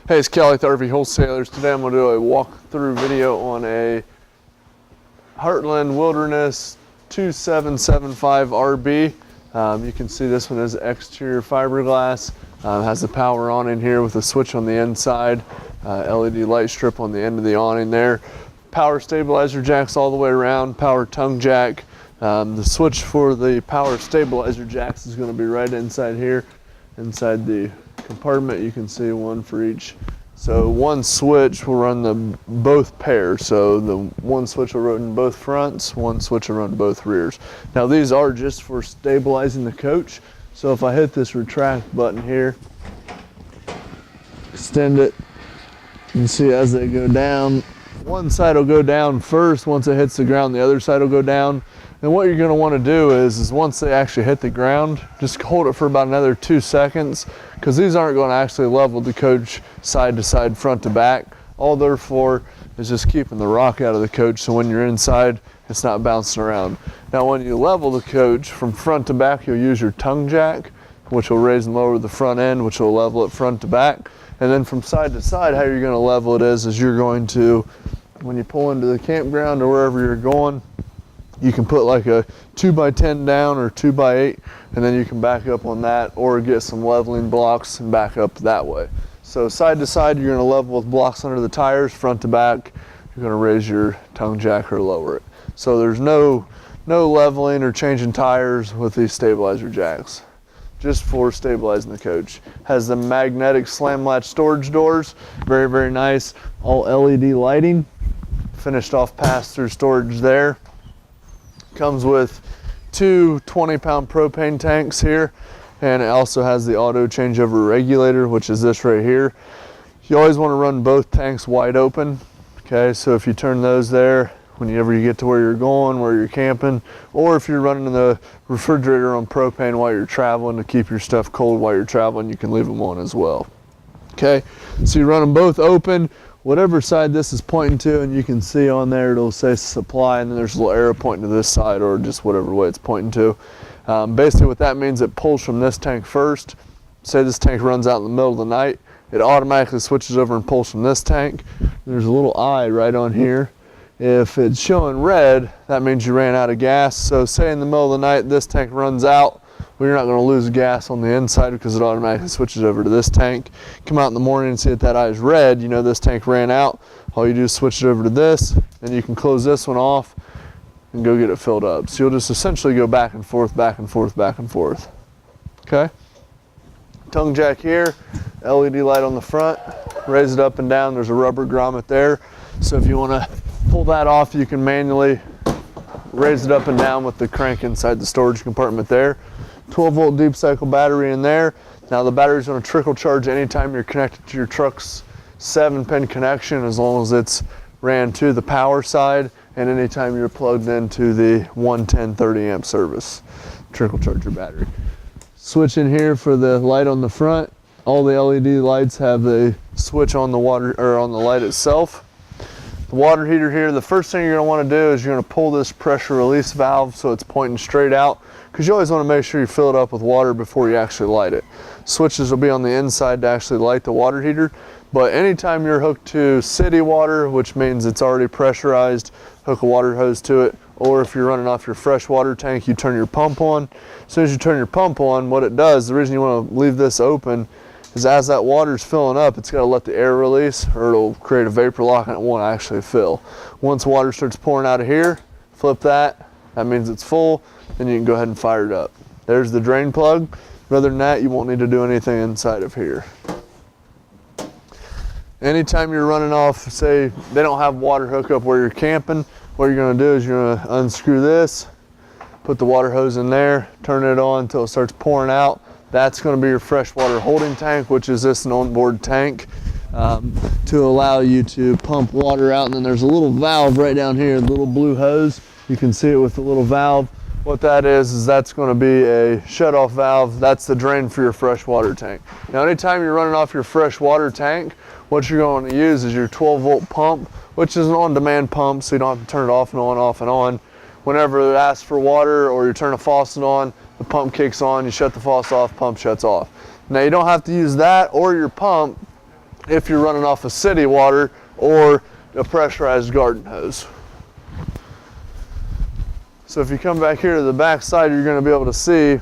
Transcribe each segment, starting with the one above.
Hey, it's Kelly with RV Wholesalers. Today I'm going to do a walkthrough video on a Heartland Wilderness 2775 RB. You can see this one is exterior fiberglass. Has the power on in here with a switch on the inside, LED light strip on the end of the awning there. Power stabilizer jacks all the way around, power tongue jack. The switch for the power stabilizer jacks is going to be right inside here, inside the compartment. You can see one for each. So one switch will run both pairs. So the one switch will run both fronts, one switch will run both rears. Now these are just for stabilizing the coach. So if I hit this retract button here, extend it, you can see as they go down, one side will go down first. Once it hits the ground, the other side will go down. And what you're going to want to do is once they actually hit the ground, just hold it for about another 2 seconds, because these aren't going to actually level the coach side to side, front to back. All they're for is just keeping the rock out of the coach, so when you're inside, it's not bouncing around. Now when you level the coach from front to back, you'll use your tongue jack, which will raise and lower the front end, which will level it front to back. And then from side to side, how you're going to level it is you're going to, when you pull into the campground or wherever you're going, you can put like a 2x10 down or 2x8, and then you can back up on that, or get some leveling blocks and back up that way. So side to side, you're going to level with blocks under the tires. Front to back, you're going to raise your tongue jack or lower it. So there's no leveling or changing tires with these stabilizer jacks, just for stabilizing the coach. Has the magnetic slam latch storage doors, very, very nice. All LED lighting, finished off pass-through storage there. Comes with two 20-pound propane tanks here, and it also has the auto changeover regulator, which is this right here. You always want to run both tanks wide open. Okay, so if you turn those there, whenever you get to where you're going, where you're camping, or if you're running the refrigerator on propane while you're traveling to keep your stuff cold while you're traveling, you can leave them on as well. Okay, so you run them both open, whatever side this is pointing to, and you can see on there it'll say supply, and then there's a little arrow pointing to this side, or just whatever way it's pointing to. Basically what that means, it pulls from this tank first. Say this tank runs out in the middle of the night, it automatically switches over and pulls from this tank. There's a little eye right on here. If it's showing red, that means you ran out of gas. So say in the middle of the night this tank runs out, well, you're not going to lose gas on the inside because it automatically switches over to this tank. Come out in the morning and see that eye is red, you know this tank ran out. All you do is switch it over to this, and you can close this one off and go get it filled up. So you'll just essentially go back and forth, back and forth, back and forth. Okay? Tongue jack here, LED light on the front, raise it up and down. There's a rubber grommet there. So if you want to pull that off, you can manually raise it up and down with the crank inside the storage compartment there. 12-volt deep cycle battery in there. Now the battery is going to trickle charge anytime you're connected to your truck's 7-pin connection, as long as it's ran to the power side, and anytime you're plugged into the 110 30 amp service. Trickle charge your battery. Switch in here for the light on the front. All the LED lights have the switch on the water, or on the light itself. The water heater here, the first thing you're going to want to do is you're going to pull this pressure release valve so it's pointing straight out, because you always want to make sure you fill it up with water before you actually light it. Switches will be on the inside to actually light the water heater, but anytime you're hooked to city water, which means it's already pressurized, hook a water hose to it, or if you're running off your freshwater tank, you turn your pump on. As soon as you turn your pump on, what it does, the reason you want to leave this open is as that water's filling up, it's got to let the air release, or it'll create a vapor lock and it won't actually fill. Once water starts pouring out of here, flip that, that means it's full, then you can go ahead and fire it up. There's the drain plug. Other than that, you won't need to do anything inside of here. Anytime you're running off, say they don't have water hookup where you're camping, what you're going to do is you're going to unscrew this, put the water hose in there, turn it on until it starts pouring out. That's going to be your freshwater holding tank, which is this an onboard tank to allow you to pump water out. And then there's a little valve right down here, a little blue hose. You can see it with the little valve. What that is that's going to be a shut-off valve. That's the drain for your freshwater tank. Now, anytime you're running off your freshwater tank, what you're going to use is your 12-volt pump, which is an on-demand pump, so you don't have to turn it off and on, off and on. Whenever it asks for water or you turn a faucet on, the pump kicks on, you shut the faucet off, pump shuts off. Now you don't have to use that or your pump if you're running off of city water or a pressurized garden hose. So if you come back here to the back side, you're going to be able to see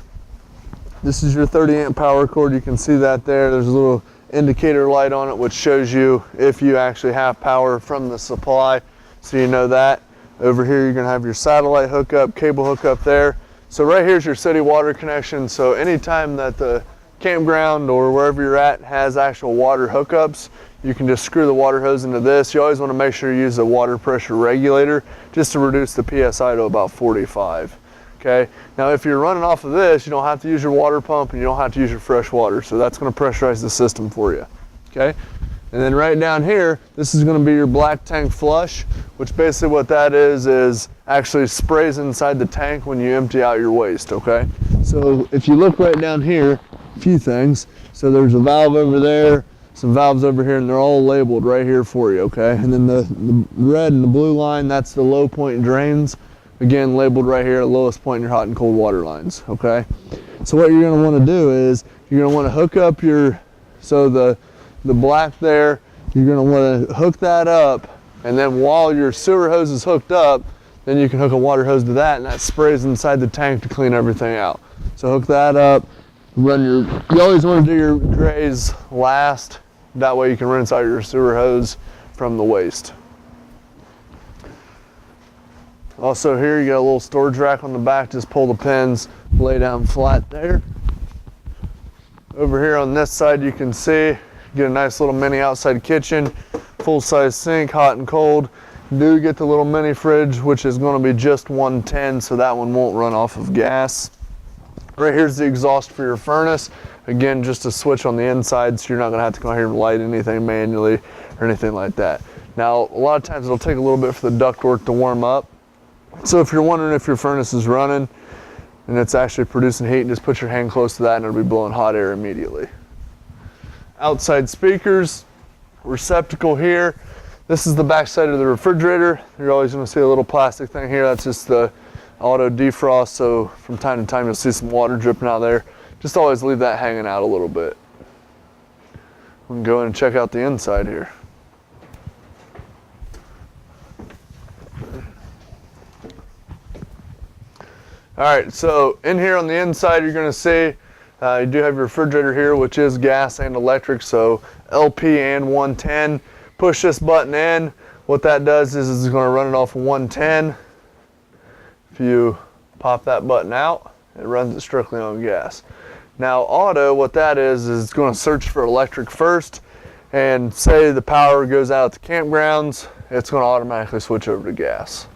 this is your 30 amp power cord. You can see that there. There's a little indicator light on it which shows you if you actually have power from the supply, so you know that. Over here you're going to have your satellite hookup, cable hookup there. So right here's your city water connection. So anytime that the campground or wherever you're at has actual water hookups, you can just screw the water hose into this. You always want to make sure you use a water pressure regulator just to reduce the PSI to about 45. Okay, now if you're running off of this, you don't have to use your water pump and you don't have to use your fresh water, so that's going to pressurize the system for you. Okay, and then right down here, this is going to be your black tank flush, which basically what that is actually sprays inside the tank when you empty out your waste. Okay, so if you look right down here, a few things. So there's a valve over there, some valves over here, and they're all labeled right here for you. Okay, and then the red and the blue line, that's the low point drains. Again, labeled right here, lowest point in your hot and cold water lines. Okay, so what you're going to want to do is you're going to want to hook up your, so the black there, you're going to want to hook that up, and then while your sewer hose is hooked up, then you can hook a water hose to that, and that sprays inside the tank to clean everything out. So hook that up, run you always want to do your grays last, that way you can rinse out your sewer hose from the waste. Also here you got a little storage rack on the back, just pull the pins, lay down flat there. Over here on this side you can see, get a nice little mini outside kitchen, full-size sink, hot and cold. You do get the little mini fridge, which is going to be just 110, so that one won't run off of gas. Right here's the exhaust for your furnace. Again, just a switch on the inside, so you're not going to have to go here and light anything manually or anything like that. Now, a lot of times it'll take a little bit for the ductwork to warm up. So if you're wondering if your furnace is running and it's actually producing heat, just put your hand close to that and it'll be blowing hot air immediately. Outside speakers, receptacle here. This is the back side of the refrigerator. You're always going to see a little plastic thing here. That's just the auto defrost, so from time to time you'll see some water dripping out there. Just always leave that hanging out a little bit. We can go in and check out the inside here. All right, so in here on the inside, you're going to see you do have your refrigerator here, which is gas and electric, so LP and 110. Push this button in. What that does is it's going to run it off of 110. If you pop that button out, it runs it strictly on gas. Now auto, what that is it's going to search for electric first, and say the power goes out at the campgrounds, it's going to automatically switch over to gas.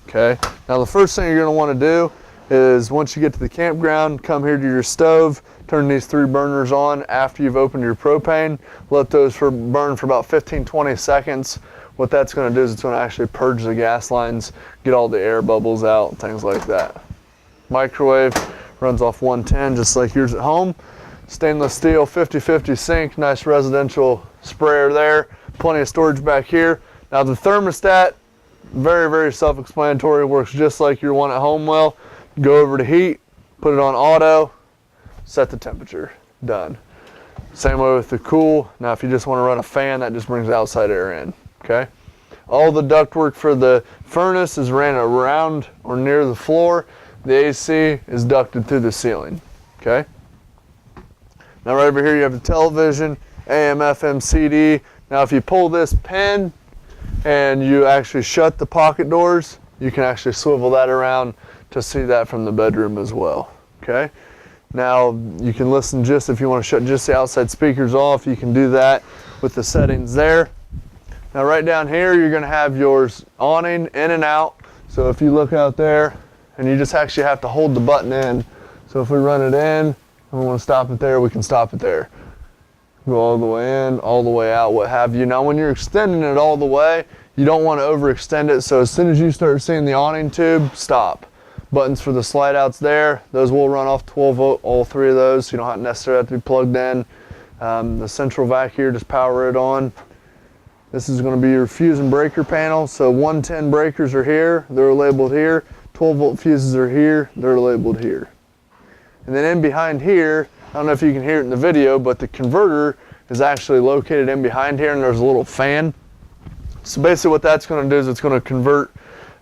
Okay, now the first thing you're going to want to do is once you get to the campground, come here to your stove, turn these 3 burners on after you've opened your propane, let those burn for about 15-20 seconds. What that's going to do is it's going to actually purge the gas lines, get all the air bubbles out, things like that. Microwave runs off 110 just like yours at home. Stainless steel 50/50 sink, nice residential sprayer there, plenty of storage back here. Now the thermostat, very, very self-explanatory, works just like your one at home will. Go over to heat, put it on auto, set the temperature, done. Same way with the cool. Now if you just want to run a fan, that just brings outside air in, okay? All the ductwork for the furnace is ran around or near the floor. The AC is ducted through the ceiling, okay? Now right over here you have the television, AM, FM, CD. Now if you pull this pin, and you actually shut the pocket doors, you can actually swivel that around to see that from the bedroom as well. Okay, now you can listen just if you want to shut just the outside speakers off, you can do that with the settings there. Now right down here you're going to have your awning in and out, so if you look out there, and you just actually have to hold the button in, so if we run it in and we want to stop it there, we can stop it there. Go all the way in, all the way out, what have you. Now when you're extending it all the way, you don't want to overextend it, so as soon as you start seeing the awning tube, stop. Buttons for the slide outs there, those will run off 12 volt, all 3 of those, so you don't necessarily have to be plugged in. The central vac here, just power it on. This is going to be your fuse and breaker panel, so 110 breakers are here, they're labeled here. 12 volt fuses are here, they're labeled here. And then in behind here, I don't know if you can hear it in the video, but the converter is actually located in behind here, and there's a little fan. So basically what that's going to do is it's going to convert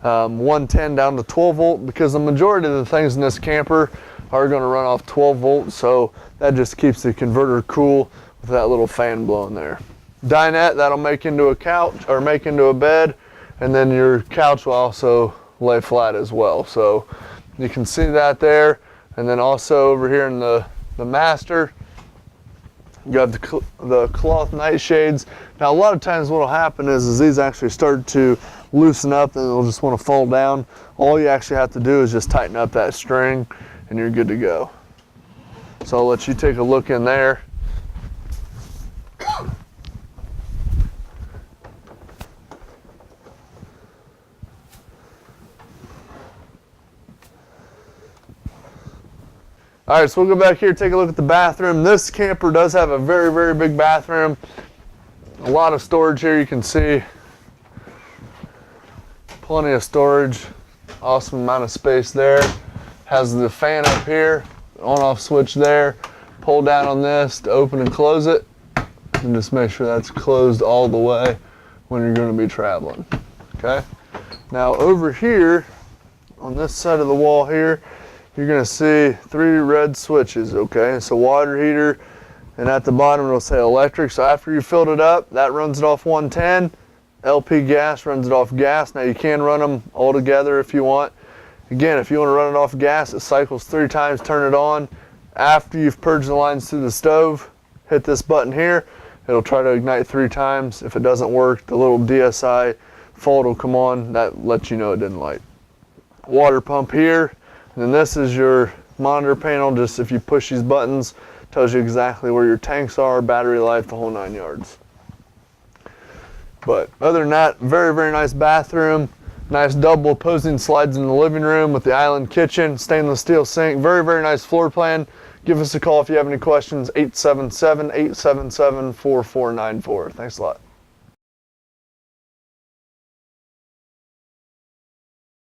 110 down to 12 volt, because the majority of the things in this camper are going to run off 12 volts. So that just keeps the converter cool with that little fan blowing there. Dinette, that'll make into a couch or make into a bed, and then your couch will also lay flat as well. So you can see that there. And then also over here in the master, you have the cloth nightshades. Now a lot of times what will happen is these actually start to loosen up and they'll just want to fall down. All you actually have to do is just tighten up that string and you're good to go. So I'll let you take a look in there. All right, so we'll go back here, take a look at the bathroom. This camper does have a very, very big bathroom. A lot of storage here, you can see. Plenty of storage, awesome amount of space there. Has the fan up here, on-off switch there. Pull down on this to open and close it. And just make sure that's closed all the way when you're gonna be traveling, okay? Now over here, on this side of the wall here, you're gonna see 3 red switches, okay? It's a water heater, and at the bottom it'll say electric. So after you filled it up, that runs it off 110. LP gas runs it off gas. Now you can run them all together if you want. Again, if you want to run it off gas, it cycles 3 times, turn it on. After you've purged the lines through the stove, hit this button here. It'll try to ignite 3 times. If it doesn't work, the little DSI fault will come on. That lets you know it didn't light. Water pump here. And then this is your monitor panel. Just if you push these buttons, tells you exactly where your tanks are, battery life, the whole 9 yards. But other than that, very, very nice bathroom. Nice double opposing slides in the living room with the island kitchen, stainless steel sink. Very, very nice floor plan. Give us a call if you have any questions, 877-877-4494. Thanks a lot.